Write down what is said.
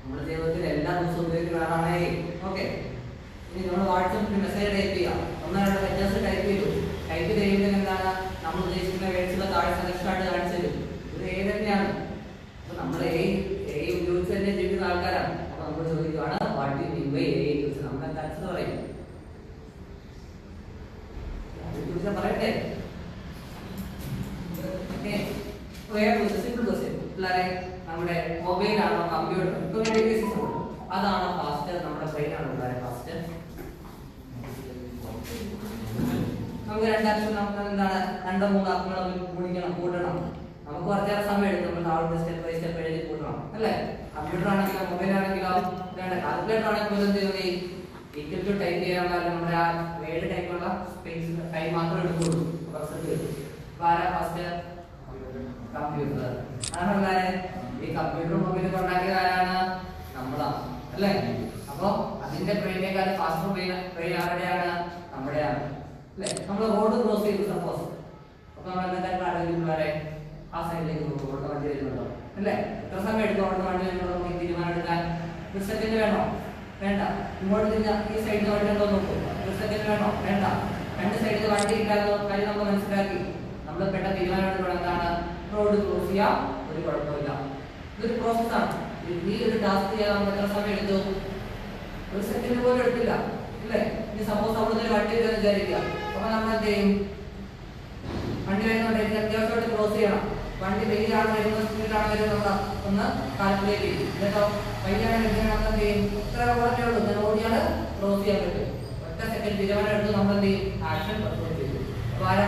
നമ്മുടെ ജീവിതത്തിൽ എല്ലാ ദിവസവും ഉപയോഗിക്കുന്ന ആളാണേ. ഓക്കെ, ഇനി നമ്മൾ വാട്സപ്പിൽ മെസ്സേജ് ടൈപ്പ് ചെയ്യാം. ഒന്നോ രണ്ടോ വ്യത്യാസം ടൈപ്പ് ചെയ്തു. ടൈപ്പ് ചെയ്യുമ്പോൾ എന്താണ് നമ്മൾ ഉദ്ദേശിക്കുന്ന വേർഡ്സുള്ള താഴെ സജസ്റ്റായിട്ട് കാണിച്ചു തരും. ഇത് എ തന്നെയാണ്. അപ്പൊ നമ്മൾ എ ഉപയോഗിച്ച് തന്നെ ജീവിക്കുന്ന ആൾക്കാരാണ്. അപ്പൊ നമ്മൾ ചോദിക്കുകയാണ് what you mean by a use. നമുക്ക് എന്താ ആൻസർ പറയും? പറയട്ടെ. Simple question. പിള്ളേരെ, നമ്മുടെ മൊബൈൽ ആണോ കമ്പ്യൂട്ടർ അതാണോ ഫാസ്റ്റ്? നമ്മുടെ ബ്രെയിൻ ആണോ പിള്ളേരെ ഫാസ്റ്റ്? നമുക്ക് രണ്ടക്ഷരം നമുക്ക് എന്താണ് രണ്ടോ മൂന്നോ അക്കങ്ങൾ കൂടിക്കണം, കൂട്ടണം. നമുക്ക് കുറച്ചേറെ സമയം എടുക്കും. നമ്മൾ താഴോട്ട് സ്റ്റെപ്പ് ബൈ സ്റ്റെപ്പ് എഴുതി കൂട്ടണം അല്ലേ? കമ്പ്യൂട്ടർ ആണെങ്കിലോ മൊബൈൽ ആണെങ്കിലോ കാൽക്കുലേറ്റർ ആണെങ്കിൽ പോലും ഈക്വൽ ടു ടൈപ്പ് ചെയ്യാനുള്ള നമ്മുടെ ആ വേർഡ് ടൈപ്പുള്ള സ്പേസ് ടൈം മാത്രമേ എടുക്കുള്ളൂ. ആരാ ഫസ്റ്റ്? കമ്പ്യൂട്ടർ. ആണല്ലേ? ഈ കമ്പ്യൂട്ടറും മൊബൈലും ഉണ്ടാക്കിയത് ആരാണ്? നമ്മളാണ് അല്ലേ? അപ്പൊ അതിന്റെ ബ്രെയിനേക്കാൾ ഫാസ്റ്റർ ബ്രെയിൻ ആരുടെയാണ്? നമ്മുടെയാണ് അല്ലേ? നമ്മൾ റോഡ് ക്രോസ് ചെയ്തു സപ്പോസ്. അപ്പൊ നമ്മൾ എന്തൊക്കെ ആലോചിക്കും പിള്ളേരെ? ആ സൈഡിലേക്ക് നോക്കും. റോഡ് വണ്ടി വരുന്നുണ്ടോ അല്ലേ? എത്ര സമയം എടുക്കും റോഡ് വണ്ടി വരുന്നുണ്ടോ നമുക്ക് തീരുമാനം എടുക്കാൻ? ഒരു സെക്കൻഡ് വേണോ? വേണ്ട. ഇങ്ങോട്ട് തിരിഞ്ഞാൽ ഈ സൈഡിൽ വണ്ടി ഉണ്ടോ നോക്കും. ഒരു സെക്കൻഡ് വേണോ? വേണ്ട. രണ്ട് സൈഡിൽ വണ്ടി ഇല്ലാതെ കാര്യം നമ്മൾ മനസ്സിലാക്കി നമ്മൾ പെട്ട തീരുമാനം എടുക്കണം. എന്താണ്? റോഡ് ക്രോസ് ചെയ്യാം, ഒരു കുഴപ്പമില്ല. ഇതൊരു പ്രോസസ്സാണ്. ഈ ഒരു ടാസ്ക് ചെയ്യാൻ നമുക്ക് എത്ര സമയം എടുത്തു? ഒരു സെക്കൻഡ് പോലും എടുത്തില്ല അല്ലേ? ഇനി സപ്പോസ് അവിടുന്ന് വണ്ടി വരുമെന്ന് വിചാരിക്കുക. അപ്പൊ നമ്മൾ എന്ത് ചെയ്യും? വണ്ടി വരുന്നുണ്ടെങ്കിൽ അത്യാവശ്യമായിട്ട് ക്രോസ് ചെയ്യണം. വണ്ടി വെയിലാണ് വരുന്നത് സ്പീഡാണ് വരുന്നത് നമ്മൾ ഒന്ന് കാൽക്കുലേറ്റ് ചെയ്യും. എന്നിട്ടോ വൈകിയാണ് വരുന്നത് നമ്മൾ എന്ത് ചെയ്യും? ഇത്ര ഓടേ ഉള്ളൂ, ഞാൻ ഓടിയാണ് ക്രോസ് ചെയ്യാൻ പറ്റും. ഒറ്റ സെക്കൻഡ് തീരുമാനം എടുത്ത് നമ്മൾ എന്ത് ചെയ്യും? ആക്ഷൻ പെർഫോം ചെയ്യും. അപ്പൊ ആരാ